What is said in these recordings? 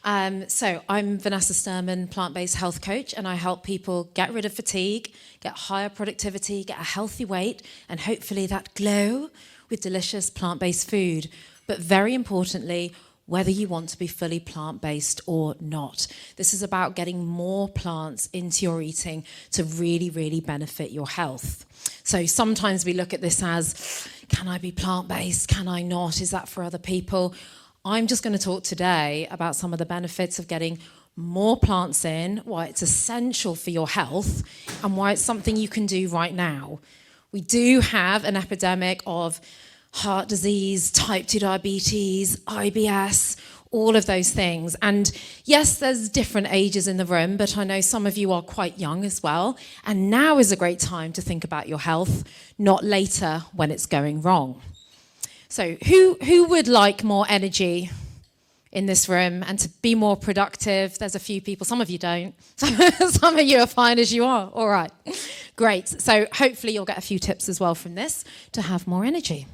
So I'm Vanessa Sturman, plant-based health coach, and I help people get rid of fatigue, get higher productivity, get a healthy weight, and hopefully that glow with delicious plant-based food. But very importantly, whether you want to be fully plant-based or not. This is about getting more plants into your eating to really, really benefit your health. So sometimes we look at this as, can I be plant-based? Can I not? Is that for other people? I'm just going to talk today about some of the benefits of getting more plants in, why it's essential for your health, and why it's something you can do right now. We do have an epidemic of heart disease, type 2 diabetes, IBS, all of those things. And yes, there's different ages in the room, but I know some of you are quite young as well. And now is a great time to think about your health, not later when it's going wrong. So who would like more energy in this room and to be more productive? There's a few people, some of you don't. Some of you are fine as you are. All right, great. So hopefully you'll get a few tips as well from this to have more energy.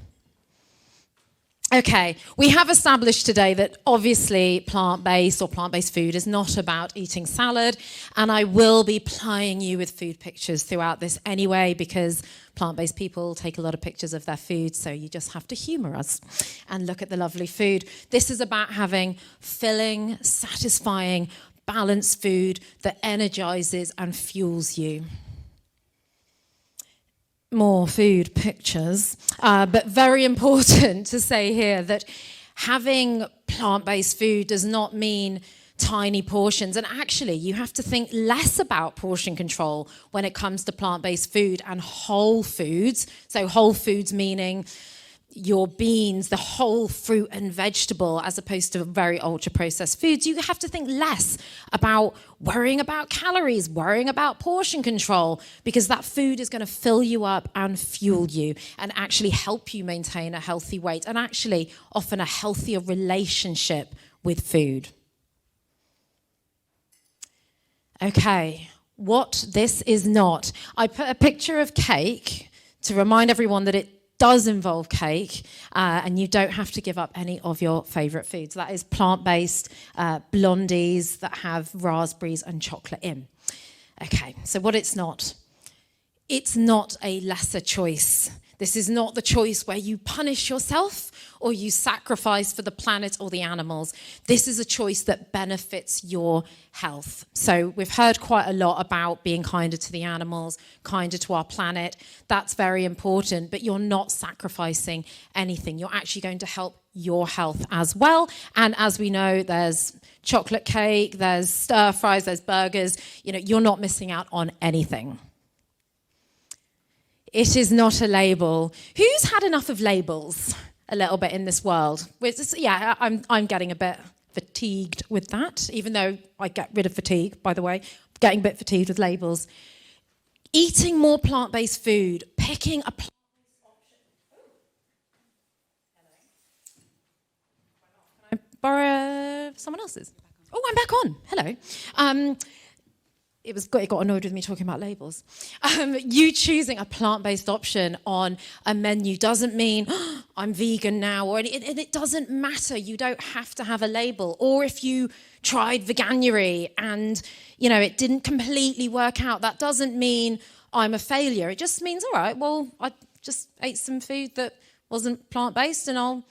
Okay, we have established today that obviously plant-based or plant-based food is not about eating salad, and I will be plying you with food pictures throughout this anyway, because plant-based people take a lot of pictures of their food, so you just have to humor us and look at the lovely food. This is about having filling, satisfying, balanced food that energizes and fuels you. More food pictures, but very important to say here that having plant-based food does not mean tiny portions, and actually you have to think less about portion control when it comes to plant-based food and whole foods. So whole foods meaning your beans, the whole fruit and vegetable, as opposed to very ultra-processed foods. You have to think less about worrying about calories, worrying about portion control, because that food is going to fill you up and fuel you and actually help you maintain a healthy weight and actually often a healthier relationship with food. Okay, what this is not. I put a picture of cake to remind everyone that it does involve cake, and you don't have to give up any of your favorite foods. That is plant-based blondies that have raspberries and chocolate in. Okay, so what it's not a lesser choice. This is not the choice where you punish yourself or you sacrifice for the planet or the animals. This is a choice that benefits your health. So we've heard quite a lot about being kinder to the animals, kinder to our planet. That's very important, but you're not sacrificing anything. You're actually going to help your health as well. And as we know, there's chocolate cake, there's stir fries, there's burgers. You know, you're not missing out on anything. It is not a label. Who's had enough of labels a little bit in this world? Yeah, I'm getting a bit fatigued with that, even though I get rid of fatigue, by the way. Getting a bit fatigued with labels. Eating more plant-based food, picking a plant-based option. Can I borrow someone else's? Oh, I'm back on. Hello. It got annoyed with me talking about labels. You choosing a plant-based option on a menu doesn't mean I'm vegan now, and it doesn't matter. You don't have to have a label. Or if you tried veganuary and it didn't completely work out, that doesn't mean I'm a failure. It just means, all right, well, I just ate some food that wasn't plant-based, and I'll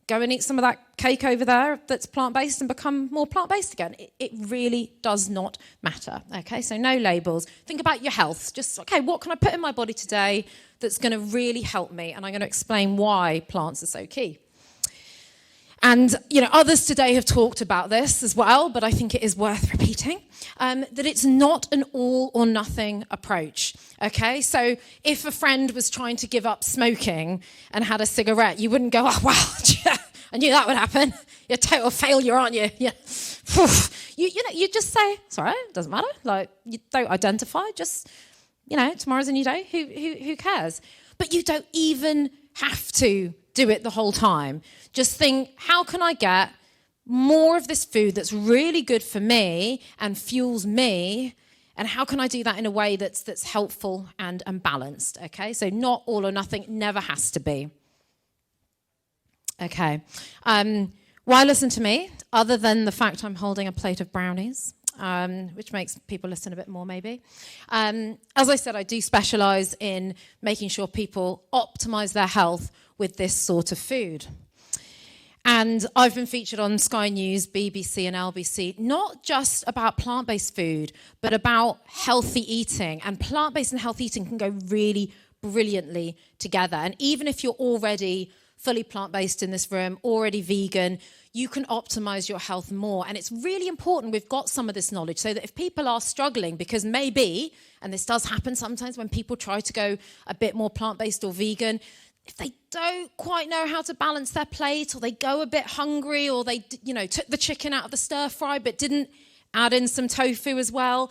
go and eat some of that cake over there that's plant-based and become more plant-based again. It really does not matter, okay? So no labels. Think about your health. Just, okay, what can I put in my body today that's going to really help me? And I'm going to explain why plants are so key. And, others today have talked about this as well, but I think it is worth repeating, that it's not an all or nothing approach, okay? So if a friend was trying to give up smoking and had a cigarette, you wouldn't go, oh, well, I knew that would happen. You're a total failure, aren't you? Yeah. You just say, it's all right, it doesn't matter. Like, you don't identify, just, tomorrow's a new day. Who cares? But you don't even have to do it the whole time. Just think, how can I get more of this food that's really good for me and fuels me, and how can I do that in a way that's helpful and balanced, okay? So not all or nothing, never has to be. Okay. Why listen to me, other than the fact I'm holding a plate of brownies, which makes people listen a bit more maybe. As I said, I do specialise in making sure people optimise their health with this sort of food. And I've been featured on Sky News, BBC and LBC, not just about plant-based food, but about healthy eating. And plant-based and healthy eating can go really brilliantly together. And even if you're already fully plant-based in this room, already vegan, you can optimize your health more. And it's really important we've got some of this knowledge so that if people are struggling, because maybe, and this does happen sometimes when people try to go a bit more plant-based or vegan, if they don't quite know how to balance their plate, or they go a bit hungry, or they, took the chicken out of the stir fry but didn't add in some tofu as well,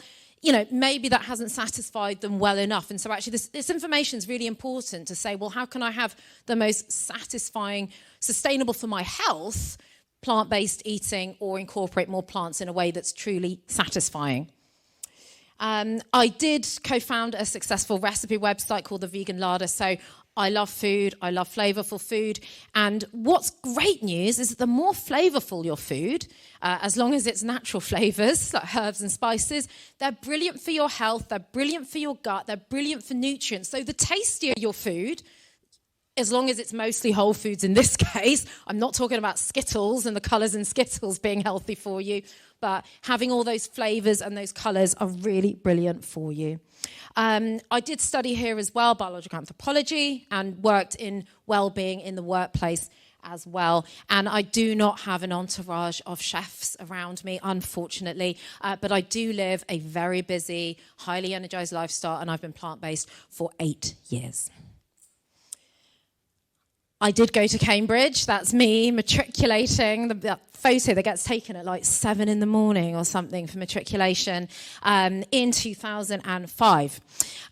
maybe that hasn't satisfied them well enough. And so actually this information is really important to say, well, how can I have the most satisfying, sustainable for my health, plant-based eating, or incorporate more plants in a way that's truly satisfying? I did co-found a successful recipe website called The Vegan Larder. So I love food, I love flavorful food. And what's great news is that the more flavorful your food, as long as it's natural flavors, like herbs and spices, they're brilliant for your health, they're brilliant for your gut, they're brilliant for nutrients. So the tastier your food, as long as it's mostly whole foods in this case, I'm not talking about Skittles and the colours in Skittles being healthy for you, but having all those flavours and those colours are really brilliant for you. I did study here as well, biological anthropology, and worked in well-being in the workplace as well. And I do not have an entourage of chefs around me, unfortunately, but I do live a very busy, highly energised lifestyle, and I've been plant-based for 8 years. I did go to Cambridge. That's me matriculating. That photo that gets taken at like 7 in the morning or something for matriculation in 2005.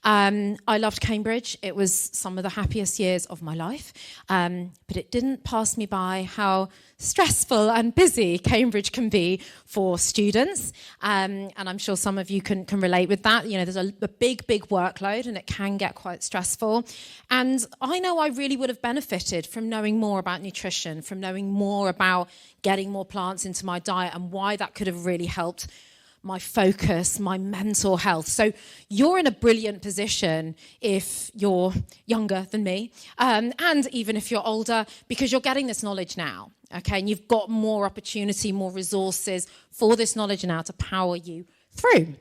I loved Cambridge. It was some of the happiest years of my life. But it didn't pass me by how stressful and busy Cambridge can be for students. And I'm sure some of you can relate with that. There's a big workload, and it can get quite stressful. And I know I really would have benefited from knowing more about nutrition, from knowing more about getting more plants into my diet, and why that could have really helped my focus, my mental health. So you're in a brilliant position if you're younger than me, and even if you're older, because you're getting this knowledge now, okay? And you've got more opportunity, more resources for this knowledge now to power you through.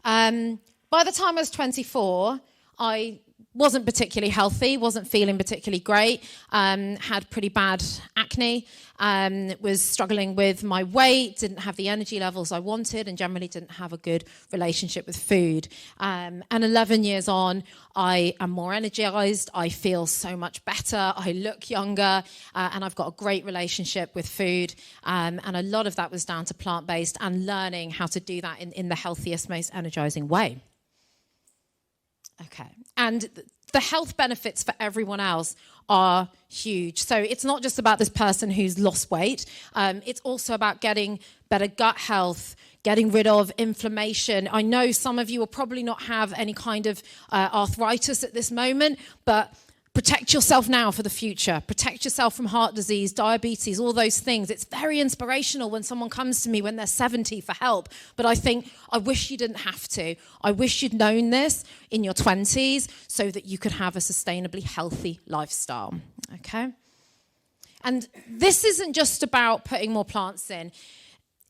By the time I was 24, I wasn't particularly healthy, wasn't feeling particularly great, had pretty bad acne, was struggling with my weight, didn't have the energy levels I wanted, and generally didn't have a good relationship with food. And 11 years on, I am more energized, I feel so much better, I look younger, and I've got a great relationship with food. And a lot of that was down to plant-based and learning how to do that in the healthiest, most energizing way. Okay, and the health benefits for everyone else are huge. So it's not just about this person who's lost weight. It's also about getting better gut health, getting rid of inflammation. I know some of you will probably not have any kind of arthritis at this moment, but protect yourself now for the future. Protect yourself from heart disease, diabetes, all those things. It's very inspirational when someone comes to me when they're 70 for help. But I think, I wish you didn't have to. I wish you'd known this in your 20s so that you could have a sustainably healthy lifestyle, okay? And this isn't just about putting more plants in.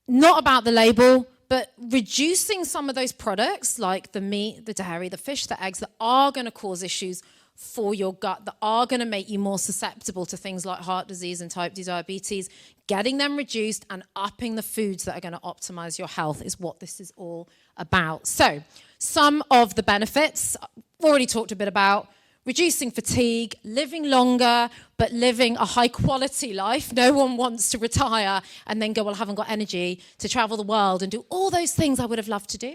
Not about the label, but reducing some of those products like the meat, the dairy, the fish, the eggs that are going to cause issues for your gut, that are going to make you more susceptible to things like heart disease and type 2 diabetes. Getting them reduced and upping the foods that are going to optimize your health is what this is all about. So some of the benefits, I've already talked a bit about: reducing fatigue, living longer, but living a high quality life. No one wants to retire and then go, well, I haven't got energy to travel the world and do all those things I would have loved to do.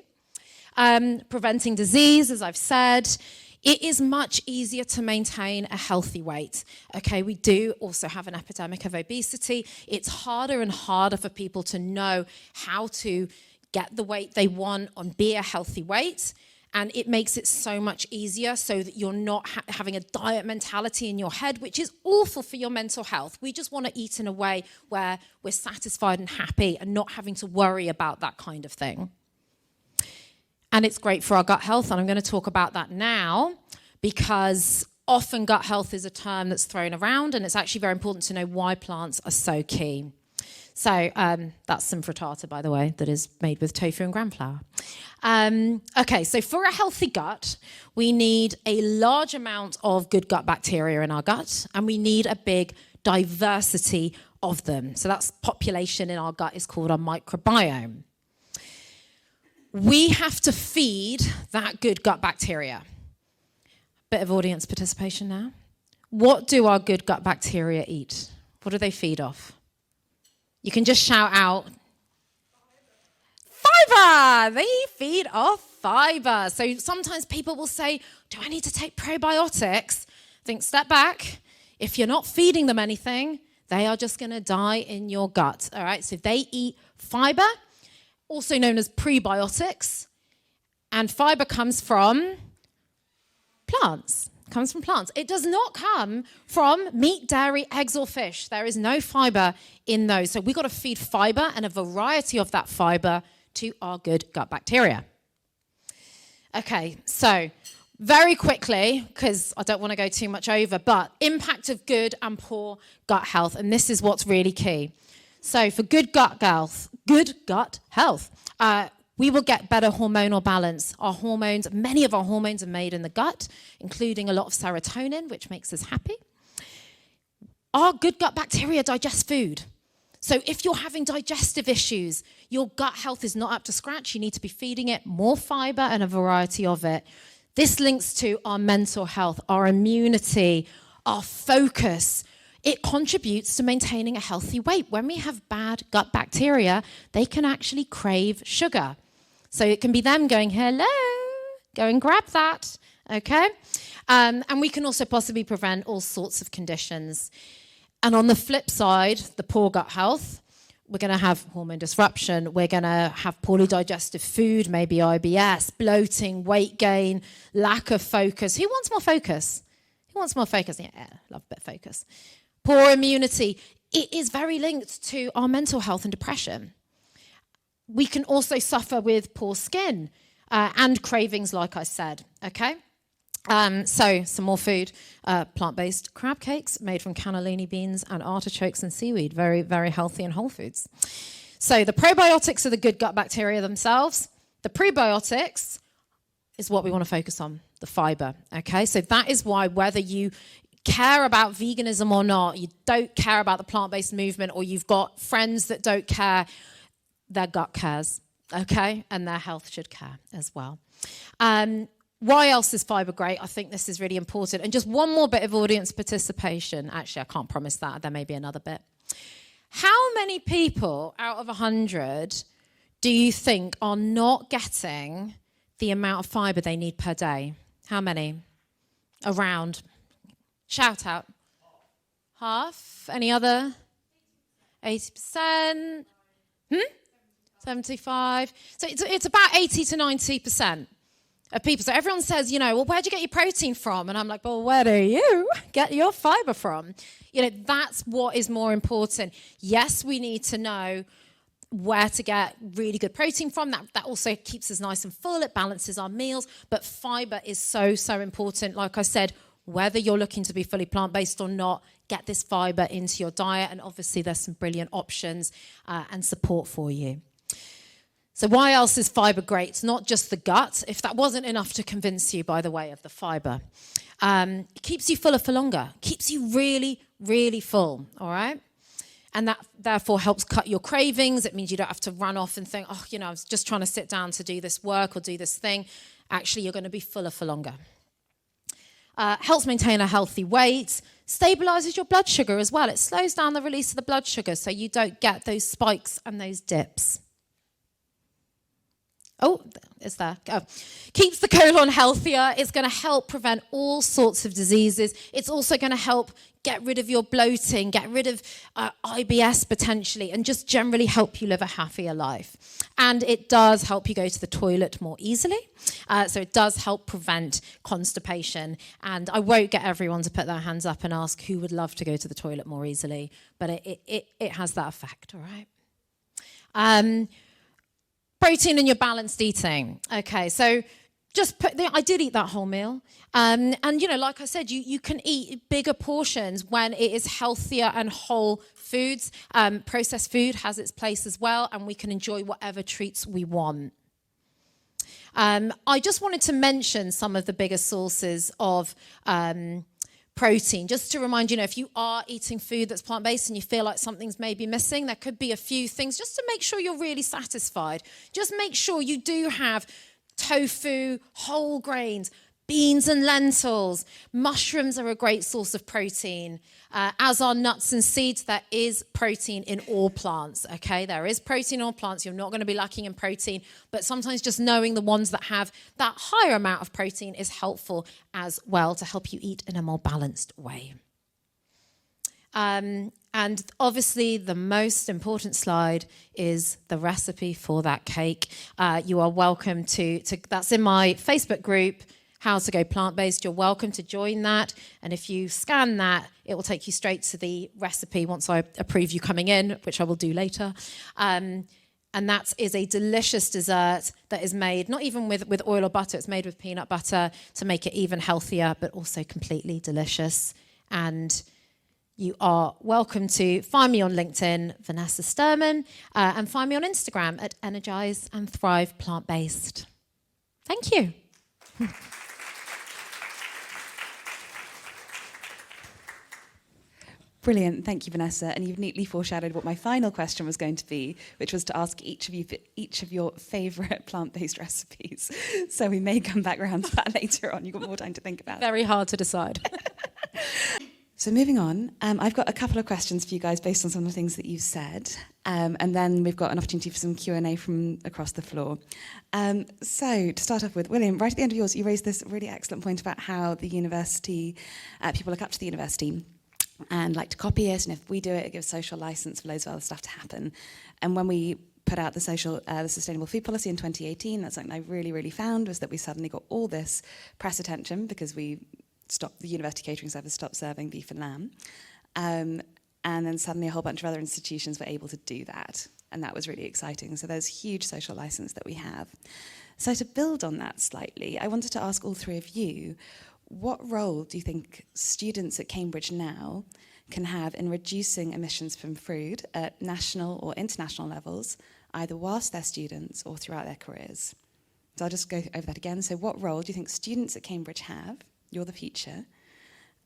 Preventing disease, as I've said. It is much easier to maintain a healthy weight. Okay, we do also have an epidemic of obesity. It's harder and harder for people to know how to get the weight they want and be a healthy weight. And it makes it so much easier so that you're not having a diet mentality in your head, which is awful for your mental health. We just want to eat in a way where we're satisfied and happy and not having to worry about that kind of thing. And it's great for our gut health, and I'm going to talk about that now because often gut health is a term that's thrown around, and it's actually very important to know why plants are so key. So that's some frittata, by the way, that is made with tofu and gram flour. Okay, so for a healthy gut, we need a large amount of good gut bacteria in our gut, and we need a big diversity of them. So that's population in our gut is called our microbiome. We have to feed that good gut bacteria. Bit of audience participation now. What do our good gut bacteria eat? What do they feed off? You can just shout out, fiber! They feed off fiber. So sometimes people will say, do I need to take probiotics? Think, step back. If you're not feeding them anything, they are just going to die in your gut. All right, so they eat fiber, also known as prebiotics. And fiber comes from plants. Comes from plants. It does not come from meat, dairy, eggs, or fish. There is no fiber in those. So we've got to feed fiber and a variety of that fiber to our good gut bacteria. Okay, so very quickly, because I don't want to go too much over, but impact of good and poor gut health. And this is what's really key. So for good gut health, we will get better hormonal balance. Our hormones, many of our hormones are made in the gut, including a lot of serotonin, which makes us happy. Our good gut bacteria digest food. So if you're having digestive issues, your gut health is not up to scratch, you need to be feeding it more fiber and a variety of it. This links to our mental health, our immunity, our focus. It contributes to maintaining a healthy weight. When we have bad gut bacteria, they can actually crave sugar. So it can be them going, hello, go and grab that, okay? And we can also possibly prevent all sorts of conditions. And on the flip side, the poor gut health, we're going to have hormone disruption, we're going to have poorly digested food, maybe IBS, bloating, weight gain, lack of focus. Who wants more focus? Who wants more focus? Yeah, love a bit of focus. Poor immunity. It is very linked to our mental health and depression. We can also suffer with poor skin and cravings, like I said, okay? So some more food, plant-based crab cakes made from cannellini beans and artichokes and seaweed, very, very healthy and whole foods. So the probiotics are the good gut bacteria themselves. The prebiotics is what we want to focus on, the fiber, okay? So that is why whether you care about veganism or not, you don't care about the plant-based movement, or you've got friends that don't care, their gut cares, okay? And their health should care as well. Why else is fiber great? I think this is really important. And just one more bit of audience participation. Actually, I can't promise that. There may be another bit. How many people out of 100 do you think are not getting the amount of fiber they need per day? How many? Around. Shout out. Half? Any other? 80%? 75? So it's about 80 to 90% of people. So everyone says, well, where'd you get your protein from? And I'm like, well, where do you get your fiber from? That's what is more important. Yes, we need to know where to get really good protein from. That also keeps us nice and full. It balances our meals. But fiber is so, so important. Like I said, whether you're looking to be fully plant-based or not, get this fiber into your diet. And obviously there's some brilliant options and support for you. So why else is fiber great? It's not just the gut. If that wasn't enough to convince you, by the way, of the fiber. It keeps you fuller for longer. Keeps you really, really full, all right? And that therefore helps cut your cravings. It means you don't have to run off and think, I was just trying to sit down to do this work or do this thing. Actually, you're going to be fuller for longer. Helps maintain a healthy weight. Stabilizes your blood sugar as well. It slows down the release of the blood sugar so you don't get those spikes and those dips. Oh, it's there. Oh. Keeps the colon healthier. It's going to help prevent all sorts of diseases. It's also going to help get rid of your bloating, get rid of IBS potentially, and just generally help you live a happier life. And it does help you go to the toilet more easily. So it does help prevent constipation. And I won't get everyone to put their hands up and ask who would love to go to the toilet more easily, but it has that effect, all right? Protein in your balanced eating. Okay, so I did eat that whole meal. And, like I said, you can eat bigger portions when it is healthier and whole foods. Processed food has its place as well, and we can enjoy whatever treats we want. I just wanted to mention some of the biggest sources of protein, just to remind you, if you are eating food that's plant-based and you feel like something's maybe missing, there could be a few things just to make sure you're really satisfied. Just make sure you do have tofu, whole grains, beans and lentils. Mushrooms are a great source of protein, as are nuts and seeds. There is protein in all plants, okay? There is protein in all plants. You're not going to be lacking in protein, but sometimes just knowing the ones that have that higher amount of protein is helpful as well to help you eat in a more balanced way. And obviously the most important slide is the recipe for that cake. You are welcome to that's in my Facebook group, How to Go Plant-Based. You're welcome to join that. And if you scan that, it will take you straight to the recipe once I approve you coming in, which I will do later. And that is a delicious dessert that is made, not even with oil or butter, it's made with peanut butter to make it even healthier, but also completely delicious. And you are welcome to find me on LinkedIn, Vanessa Sturman, and find me on Instagram at Energize and Thrive Plant-Based. Thank you. Brilliant. Thank you, Vanessa. And you've neatly foreshadowed what my final question was going to be, which was to ask each of you for each of your favourite plant-based recipes. So we may come back around to that later on. You've got more time to think about it. Very hard to decide. So moving on, I've got a couple of questions for you guys based on some of the things that you've said. And then we've got an opportunity for some Q&A from across the floor. So to start off with, William, right at the end of yours, you raised this really excellent point about how the university, people look up to the university and like to copy it, and if we do it, it gives social license for loads of other stuff to happen. And when we put out the sustainable food policy in 2018, that's something I really, really found was that we suddenly got all this press attention because the university catering service stopped serving beef and lamb. And then suddenly a whole bunch of other institutions were able to do that. And that was really exciting. So there's huge social license that we have. So to build on that slightly, I wanted to ask all three of you, what role do you think students at Cambridge now can have in reducing emissions from food at national or international levels, either whilst they're students or throughout their careers? So I'll just go over that again. So what role do you think students at Cambridge have, you're the future,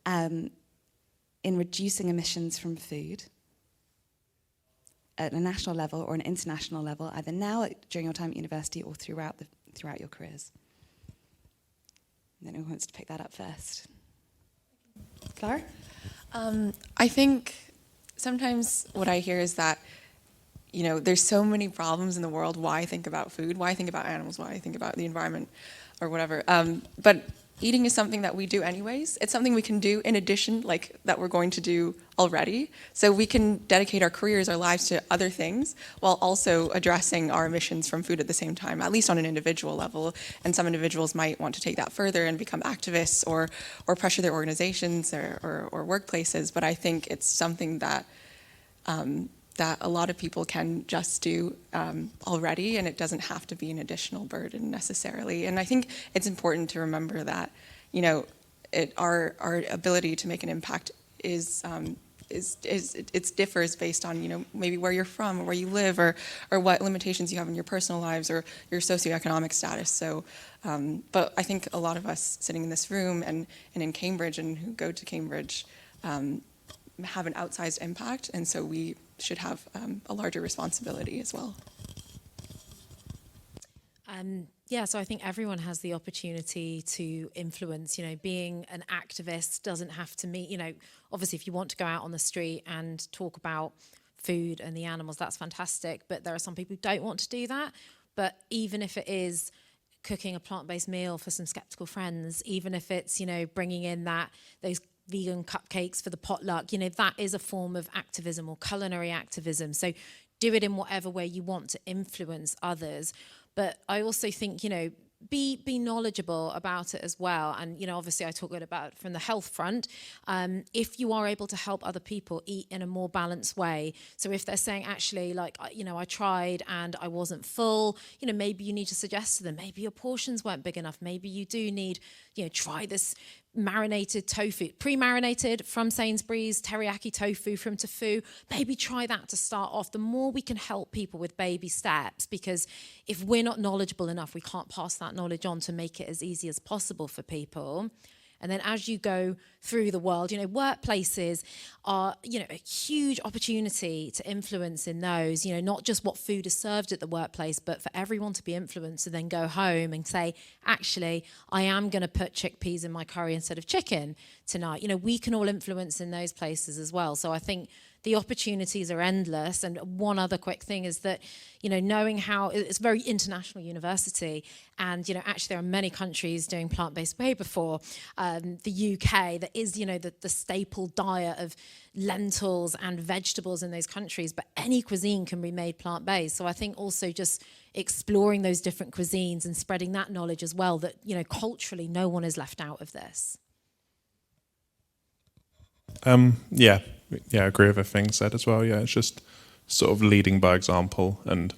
in reducing emissions from food at a national level or an international level, either now during your time at university or throughout your careers? And then who wants to pick that up first? Clara? I think sometimes what I hear is that, there's so many problems in the world. Why think about food? Why think about animals? Why think about the environment or whatever? But eating is something that we do anyways. It's something we can do in addition, like that we're going to do already. So we can dedicate our careers, our lives to other things while also addressing our emissions from food at the same time, at least on an individual level. And some individuals might want to take that further and become activists or pressure their organizations or workplaces. But I think it's something that that a lot of people can just do already, and it doesn't have to be an additional burden necessarily. And I think it's important to remember that, our ability to make an impact it differs based on, maybe where you're from or where you live or what limitations you have in your personal lives or your socioeconomic status. So, but I think a lot of us sitting in this room and in Cambridge and who go to Cambridge have an outsized impact, and so we should have a larger responsibility as well. So I think everyone has the opportunity to influence. Being an activist doesn't have to mean, obviously if you want to go out on the street and talk about food and the animals, that's fantastic. But there are some people who don't want to do that. But even if it is cooking a plant-based meal for some skeptical friends, even if it's, bringing in those vegan cupcakes for the potluck, that is a form of activism or culinary activism. So do it in whatever way you want to influence others. But I also think, be knowledgeable about it as well. And, obviously I talk about it from the health front. If you are able to help other people eat in a more balanced way. So if they're saying, actually, I tried and I wasn't full, maybe you need to suggest to them, maybe your portions weren't big enough. Maybe you do need, try this marinated tofu, pre-marinated from Sainsbury's, teriyaki tofu from Tofu. Maybe try that to start off. The more we can help people with baby steps, because if we're not knowledgeable enough, we can't pass that knowledge on to make it as easy as possible for people. And then as you go through the world, workplaces are, a huge opportunity to influence in those, not just what food is served at the workplace, but for everyone to be influenced to then go home and say, actually, I am going to put chickpeas in my curry instead of chicken tonight. We can all influence in those places as well. So I think the opportunities are endless. And one other quick thing is that, knowing how it's a very international university, and, actually there are many countries doing plant-based way before the UK that is, the staple diet of lentils and vegetables in those countries, but any cuisine can be made plant-based. So I think also just exploring those different cuisines and spreading that knowledge as well, that, culturally no one is left out of this. Yeah, I agree with everything said as well. Yeah, it's just sort of leading by example, and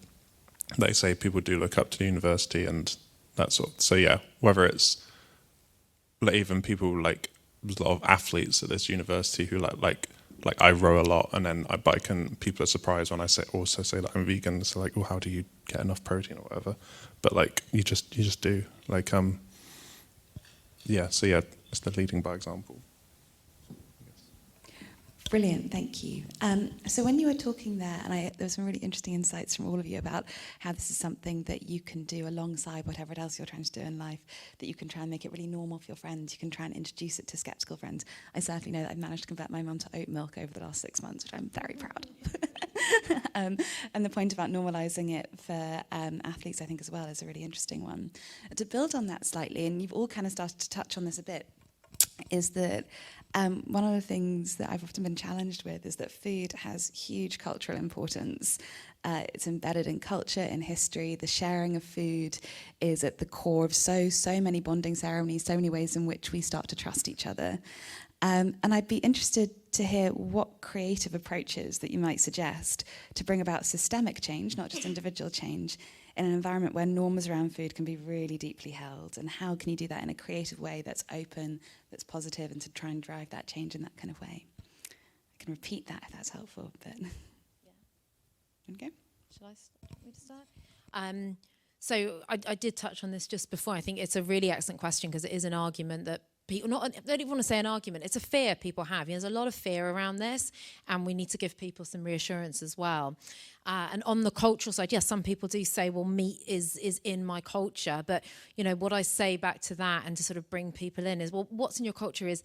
they say people do look up to the university and that sort. So yeah, whether it's even people like there's a lot of athletes at this university who like I row a lot, and then I bike, and people are surprised when I also say that I'm vegan. So like, well, how do you get enough protein or whatever? But like you just do yeah. So yeah, it's the leading by example. Brilliant, thank you. So when you were talking there, and there were some really interesting insights from all of you about how this is something that you can do alongside whatever else you're trying to do in life, that you can try and make it really normal for your friends, you can try and introduce it to skeptical friends. I certainly know that I've managed to convert my mum to oat milk over the last 6 months, which I'm very proud of. And the point about normalising it for athletes, I think, as well, is a really interesting one. To build on that slightly, and you've all kind of started to touch on this a bit, is that one of the things that I've often been challenged with is that food has huge cultural importance. It's embedded in culture, in history. The sharing of food is at the core of so many bonding ceremonies, so many ways in which we start to trust each other. And I'd be interested to hear what creative approaches that you might suggest to bring about systemic change, not just individual change, in an environment where norms around food can be really deeply held, and how can you do that in a creative way that's open, that's positive, and to try and drive that change in that kind of way? I can repeat that if that's helpful, but okay. Shall I start? So I did touch on this just before. I think it's a really excellent question, because it is an argument that people, I don't even want to say an argument, it's a fear people have. There's a lot of fear around this, and we need to give people some reassurance as well. And on the cultural side, yes, some people do say, well, meat is in my culture. But, what I say back to that, and to sort of bring people in, is, well, what's in your culture is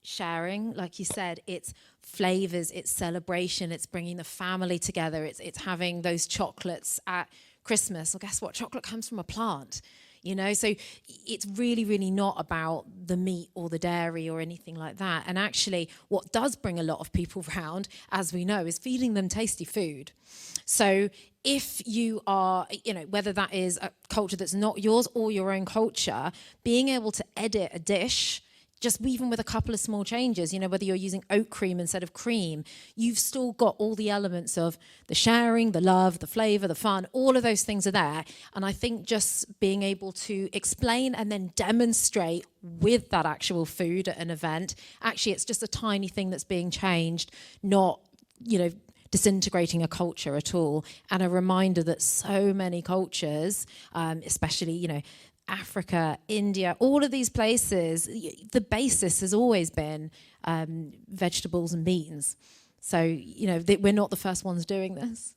sharing. Like you said, it's flavors, it's celebration, it's bringing the family together, it's having those chocolates at Christmas. Well, guess what? Chocolate comes from a plant. So it's really, really not about the meat or the dairy or anything like that. And actually, what does bring a lot of people round, as we know, is feeding them tasty food. So if you are, whether that is a culture that's not yours or your own culture, being able to edit a dish, just even with a couple of small changes, whether you're using oat cream instead of cream, you've still got all the elements of the sharing, the love, the flavor, the fun, all of those things are there. And I think just being able to explain and then demonstrate with that actual food at an event, actually it's just a tiny thing that's being changed, not, disintegrating a culture at all. And a reminder that so many cultures, especially, Africa, India, all of these places, the basis has always been vegetables and beans. So, we're not the first ones doing this.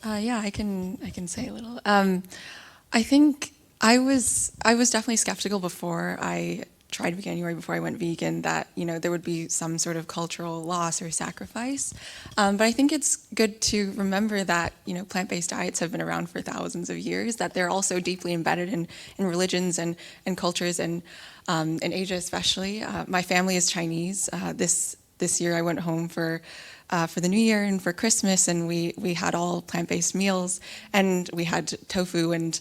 Yeah, I can say a little. I think I was definitely skeptical before I tried veganuary before I went vegan, that, you know, there would be some sort of cultural loss or sacrifice. But I think it's good to remember that, you know, plant-based diets have been around for thousands of years, that they're also deeply embedded in religions and cultures, and in Asia especially. My family is Chinese. This year I went home for the New Year and for Christmas, and we had all plant-based meals, and we had tofu and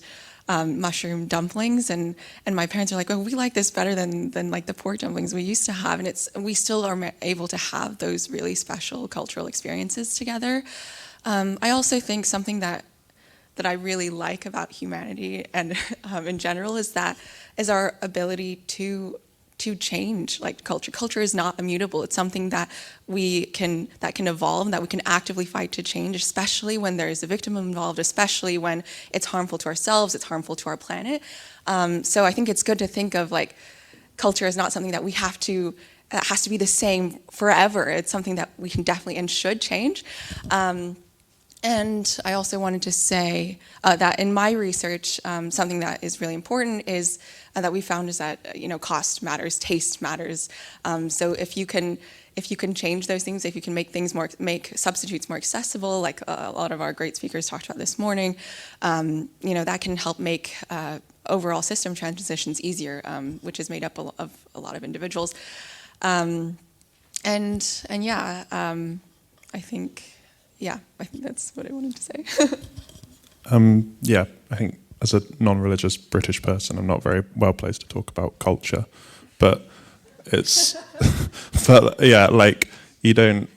mushroom dumplings, and my parents are like, oh, we like this better than like the pork dumplings we used to have, and we still are able to have those really special cultural experiences together. I also think something that I really like about humanity and in general is our ability to change, like culture. Culture is not immutable. It's something that can evolve, that we can actively fight to change, especially when there's a victim involved, especially when it's harmful to ourselves, it's harmful to our planet. So I think it's good to think of like culture as not something that it has to be the same forever. It's something that we can definitely and should change. And I also wanted to say that in my research, something that is really important is that we found is that, you know, cost matters, taste matters. So if you can change those things, if you can make substitutes more accessible, like a lot of our great speakers talked about this morning, you know, that can help make overall system transitions easier, which is made up of a lot of individuals. And yeah, I think that's what I wanted to say. Yeah, I think as a non-religious British person, I'm not very well placed to talk about culture, but it's, but yeah, like you don't,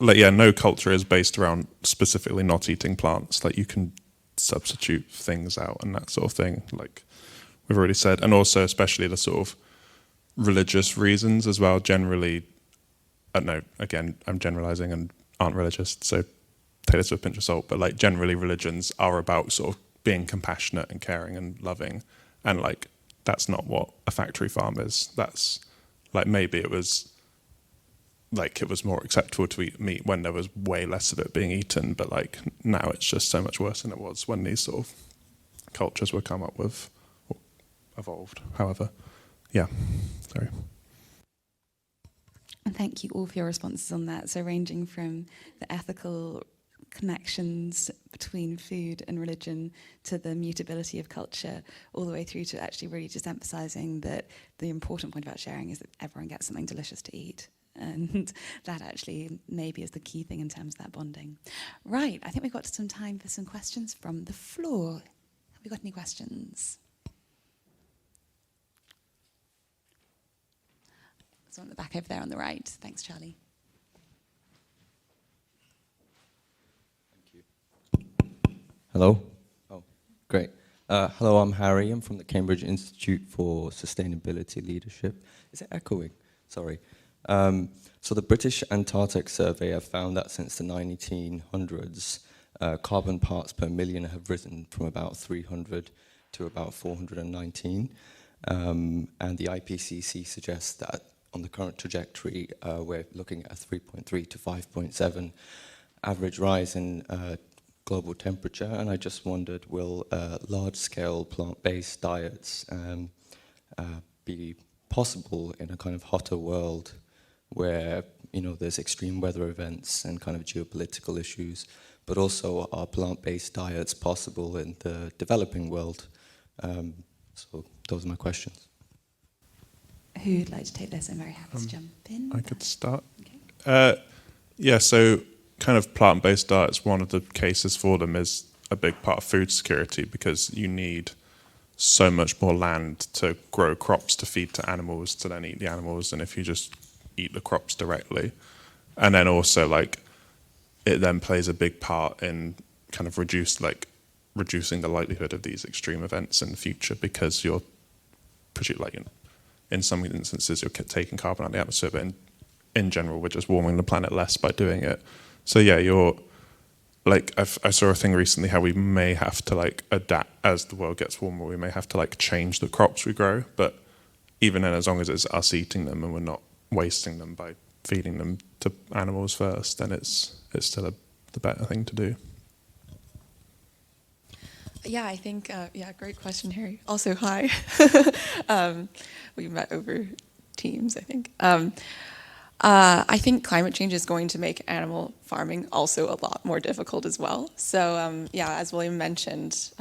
like, yeah, no culture is based around specifically not eating plants. Like you can substitute things out and that sort of thing, like we've already said, and also especially the sort of religious reasons as well. Generally, I don't know, again, I'm generalizing and aren't religious, so take this with a pinch of salt, but like generally religions are about sort of being compassionate and caring and loving, and like that's not what a factory farm is. That's like, maybe it was more acceptable to eat meat when there was way less of it being eaten, but like now it's just so much worse than it was when these sort of cultures were come up with or evolved. However, yeah, sorry. And thank you all for your responses on that. So ranging from the ethical connections between food and religion to the mutability of culture, all the way through to actually really just emphasising that the important point about sharing is that everyone gets something delicious to eat. And that actually maybe is the key thing in terms of that bonding. Right, I think we've got some time for some questions from the floor. Have we got any questions? There's one at the back over there on the right. Thanks, Charlie. Hello? Oh, great. Hello, I'm Harry. I'm from the Cambridge Institute for Sustainability Leadership. Is it echoing? Sorry. So the British Antarctic Survey have found that since the 1900s, carbon parts per million have risen from about 300 to about 419. And the IPCC suggests that on the current trajectory, we're looking at a 3.3 to 5.7 average rise in global temperature. And I just wondered, will large-scale plant-based diets be possible in a kind of hotter world where, you know, there's extreme weather events and kind of geopolitical issues, but also are plant-based diets possible in the developing world? So those are my questions. Who'd like to take this? I'm very happy to jump in. I could start. Okay. Yeah, so kind of plant-based diets, one of the cases for them is a big part of food security, because you need so much more land to grow crops to feed to animals to then eat the animals than if you just eat the crops directly. And then also, like, it then plays a big part in kind of reducing the likelihood of these extreme events in the future, because you're in some instances you're taking carbon out of the atmosphere, but in general we're just warming the planet less by doing it. So yeah, I saw a thing recently how we may have to like adapt as the world gets warmer. We may have to like change the crops we grow, but even then, as long as it's us eating them and we're not wasting them by feeding them to animals first, then it's still the better thing to do. Yeah, I think, great question, Harry. Also, hi. We met over Teams, I think. I think climate change is going to make animal farming also a lot more difficult as well. So, as William mentioned,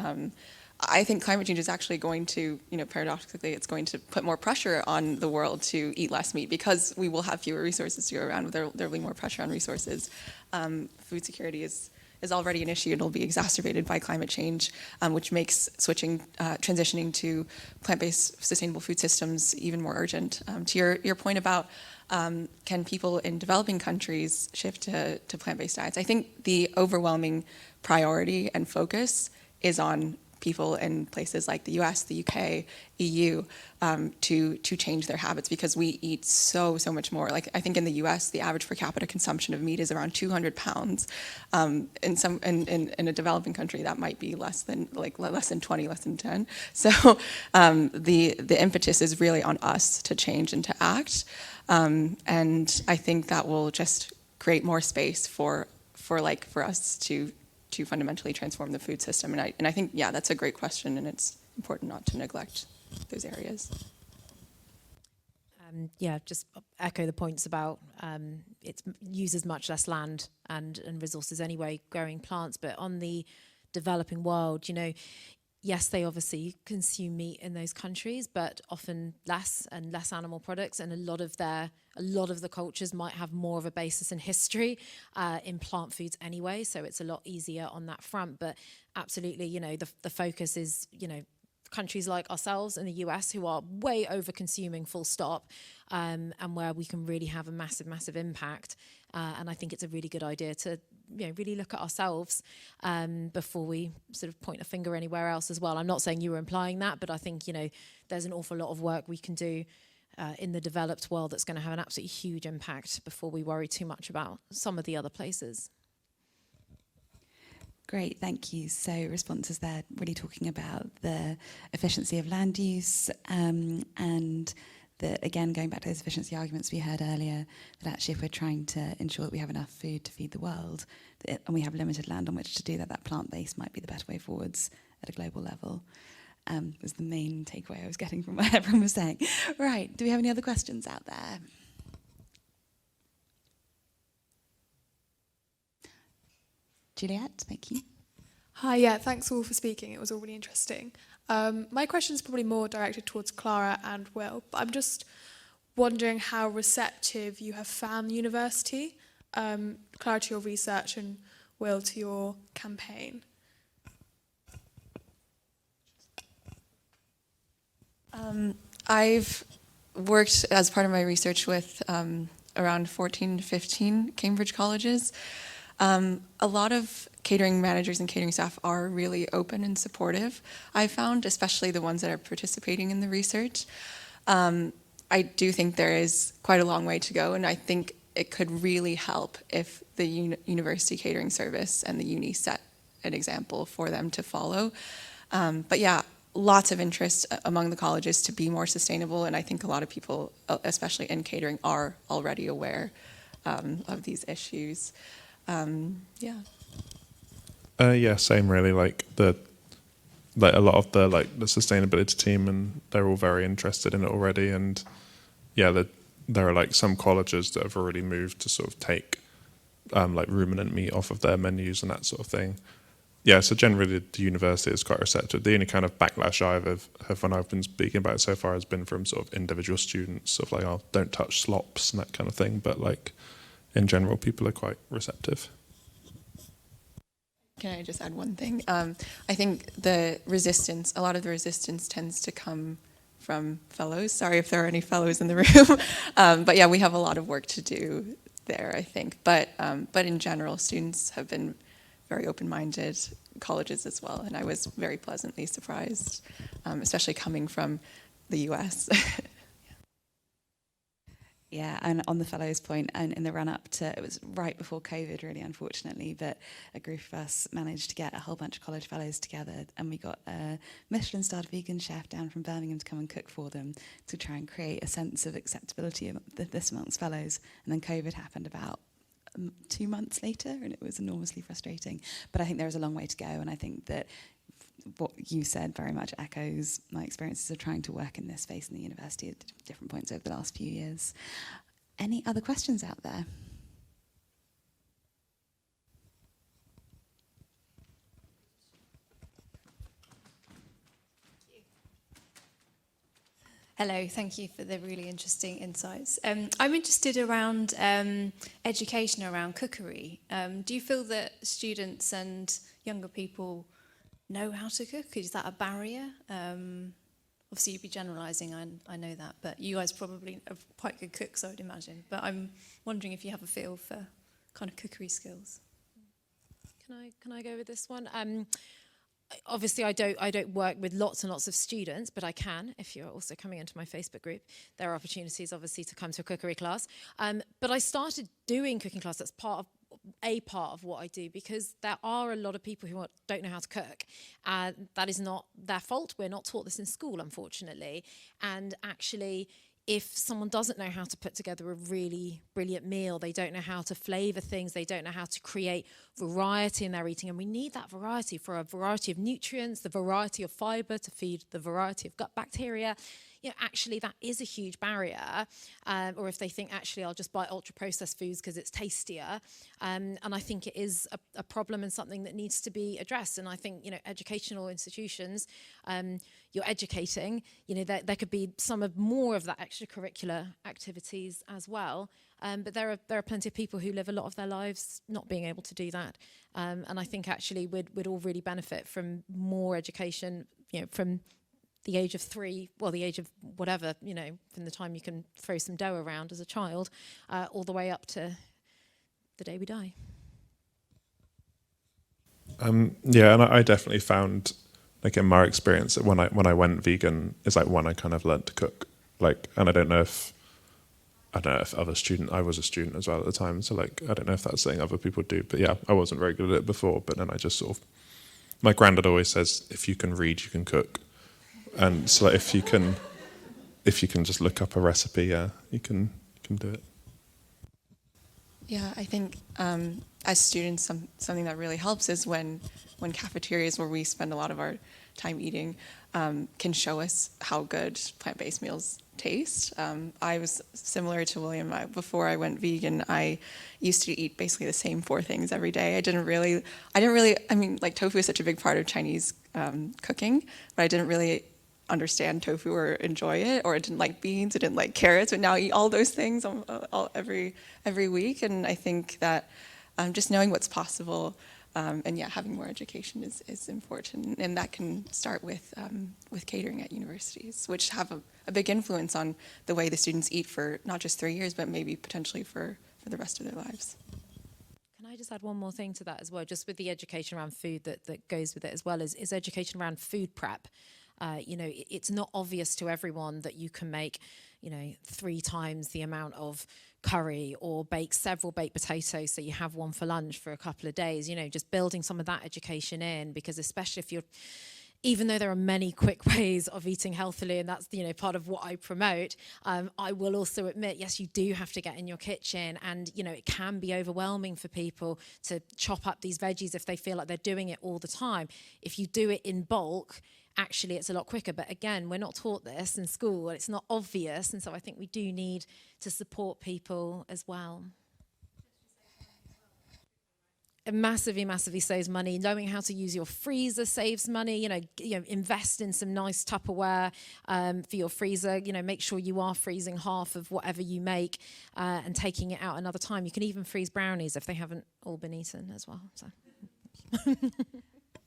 I think climate change is actually going to, paradoxically, it's going to put more pressure on the world to eat less meat because we will have fewer resources to go around. There will be more pressure on resources. Food security is already an issue and will be exacerbated by climate change, which makes transitioning to plant-based sustainable food systems even more urgent. To your point about can people in developing countries shift to plant-based diets, I think the overwhelming priority and focus is on people in places like the US, the UK, EU, to change their habits because we eat so much more. Like I think in the US, the average per capita consumption of meat is around 200 pounds. In a developing country, that might be less than 20, less than 10. So the impetus is really on us to change and to act. And I think that will just create more space for us to fundamentally transform the food system. And I think, that's a great question, and it's important not to neglect those areas. Just echo the points about it uses much less land and resources anyway, growing plants. But on the developing world, yes, they obviously consume meat in those countries, but often less and less animal products. And a lot of the cultures might have more of a basis in history in plant foods anyway. So it's a lot easier on that front. But absolutely, the focus is, countries like ourselves in the US who are way over consuming full stop, and where we can really have a massive impact. And I think it's a really good idea to really look at ourselves before we sort of point a finger anywhere else as well. I'm not saying you were implying that, but I think there's an awful lot of work we can do in the developed world that's going to have an absolutely huge impact before we worry too much about some of the other places. Great, thank you. So responses there really talking about the efficiency of land use and that, again, going back to those efficiency arguments we heard earlier, that actually if we're trying to ensure that we have enough food to feed the world and we have limited land on which to do that, that plant-based might be the better way forwards at a global level. Was the main takeaway I was getting from what everyone was saying. Right, do we have any other questions out there? Juliet, thank you. Hi, thanks all for speaking. It was all really interesting. My question is probably more directed towards Clara and Will, but I'm just wondering how receptive you have found the university, Clara to your research and Will to your campaign. I've worked as part of my research with around 14 to 15 Cambridge colleges. A lot of catering managers and catering staff are really open and supportive. I found, especially the ones that are participating in the research. I do think there is quite a long way to go, and I think it could really help if the university catering service and the uni set an example for them to follow. But yeah, lots of interest among the colleges to be more sustainable, and I think a lot of people, especially in catering, are already aware of these issues. Yeah, same really. Like a lot of the sustainability team, and they're all very interested in it already. And yeah, there are some colleges that have already moved to sort of take ruminant meat off of their menus and that sort of thing. Yeah, so generally the university is quite receptive. The only kind of backlash I have when I've been speaking about it so far has been from sort of individual students of oh, don't touch slops and that kind of thing. But in general, people are quite receptive. Can I just add one thing? I think a lot of the resistance tends to come from fellows. Sorry if there are any fellows in the room. But yeah, we have a lot of work to do there, I think. But in general, students have been very open-minded, colleges as well, and I was very pleasantly surprised, especially coming from the US. Yeah, and on the fellows point, and in the run-up to, it was right before COVID, really, unfortunately, but a group of us managed to get a whole bunch of college fellows together, and we got a Michelin-starred vegan chef down from Birmingham to come and cook for them to try and create a sense of acceptability of this amongst fellows. And then COVID happened about 2 months later, and it was enormously frustrating. But I think there is a long way to go, and I think that what you said very much echoes my experiences of trying to work in this space in the university at different points over the last few years. Any other questions out there? Hello, thank you for the really interesting insights. I'm interested around education around cookery. Do you feel that students and younger people know how to cook? Is that a barrier? Obviously, you'd be generalising, I know that, but you guys probably are quite good cooks, I would imagine. But I'm wondering if you have a feel for kind of cookery skills. Can I go with this one? Obviously, I don't work with lots and lots of students, but I can if you're also coming into my Facebook group. There are opportunities, obviously, to come to a cookery class. But I started doing cooking class. That's a part of what I do, because there are a lot of people who don't know how to cook. That is not their fault. We're not taught this in school, unfortunately. And actually, if someone doesn't know how to put together a really brilliant meal, they don't know how to flavour things, they don't know how to create variety in their eating, and we need that variety for a variety of nutrients, the variety of fibre to feed the variety of gut bacteria. You know, actually that is a huge barrier. Or if they think, actually, I'll just buy ultra-processed foods because it's tastier. And I think it is a problem and something that needs to be addressed. And I think, you know, educational institutions, you're educating, you know, there could be more of that extracurricular activities as well. But there are plenty of people who live a lot of their lives not being able to do that. And I think actually we'd all really benefit from more education, you know, from the age of 3, well, the age of whatever, you know, from the time you can throw some dough around as a child, all the way up to the day we die. Yeah, and I definitely found, like in my experience, that when I went vegan is like when I kind of learned to cook. Like, and I don't know if I was a student as well at the time, so like I don't know if that's something other people do, but yeah, I wasn't very good at it before. But then I just sort of, my granddad always says, if you can read, you can cook. And so if you can just look up a recipe, yeah, you can do it. Yeah, I think as students, something that really helps is when cafeterias, where we spend a lot of our time eating, can show us how good plant-based meals taste. I was similar to William. Before I went vegan, I used to eat basically the same 4 things every day. I mean, like tofu is such a big part of Chinese cooking, but I didn't really understand tofu or enjoy it, or I didn't like beans, I didn't like carrots, but now I eat all those things every week. And I think that just knowing what's possible, and yeah, having more education is important, and that can start with catering at universities, which have a big influence on the way the students eat for not just 3 years, but maybe potentially for the rest of their lives. Can I just add one more thing to that as well, just with the education around food that goes with it as well, is education around food prep. You know, it's not obvious to everyone that you can make, you know, 3 times the amount of curry or bake several baked potatoes so you have one for lunch for a couple of days. You know, just building some of that education in, because especially if you're, even though there are many quick ways of eating healthily, and that's, you know, part of what I promote, I will also admit, yes, you do have to get in your kitchen, and, you know, it can be overwhelming for people to chop up these veggies if they feel like they're doing it all the time. If you do it in bulk, actually it's a lot quicker. But again, we're not taught this in school, and it's not obvious, and so I think we do need to support people as well. It massively saves money. Knowing how to use your freezer saves money. You know, invest in some nice Tupperware for your freezer. You know, make sure you are freezing half of whatever you make and taking it out another time. You can even freeze brownies if they haven't all been eaten as well. So.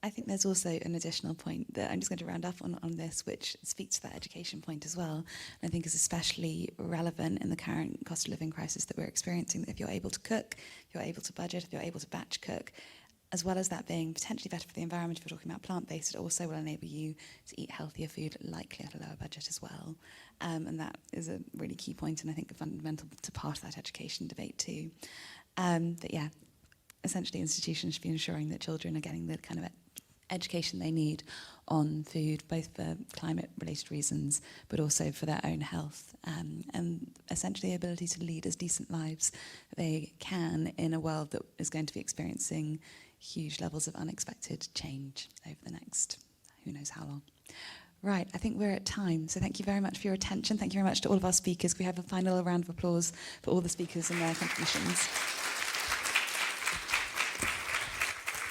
I think there's also an additional point that I'm just going to round up on this, which speaks to that education point as well. And I think is especially relevant in the current cost of living crisis that we're experiencing, that if you're able to cook, if you're able to budget, if you're able to batch cook, as well as that being potentially better for the environment, if you're talking about plant-based, it also will enable you to eat healthier food, likely at a lower budget as well. And that is a really key point, and I think a fundamental to part of that education debate too. But yeah, essentially institutions should be ensuring that children are getting the kind of education they need on food, both for climate-related reasons, but also for their own health, and essentially the ability to lead as decent lives they can in a world that is going to be experiencing huge levels of unexpected change over the next who knows how long. Right, I think we're at time. So thank you very much for your attention. Thank you very much to all of our speakers. We have a final round of applause for all the speakers and their contributions.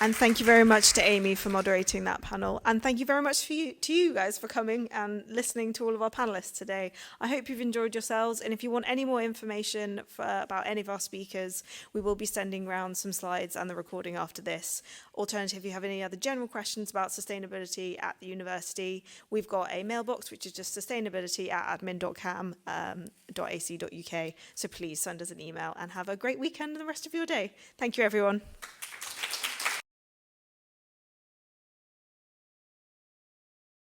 And thank you very much to Amy for moderating that panel. And thank you very much to you guys for coming and listening to all of our panelists today. I hope you've enjoyed yourselves. And if you want any more information about any of our speakers, we will be sending around some slides and the recording after this. Alternatively, if you have any other general questions about sustainability at the university, we've got a mailbox, which is just sustainability@admin.cam.ac.uk. So please send us an email and have a great weekend and the rest of your day. Thank you, everyone.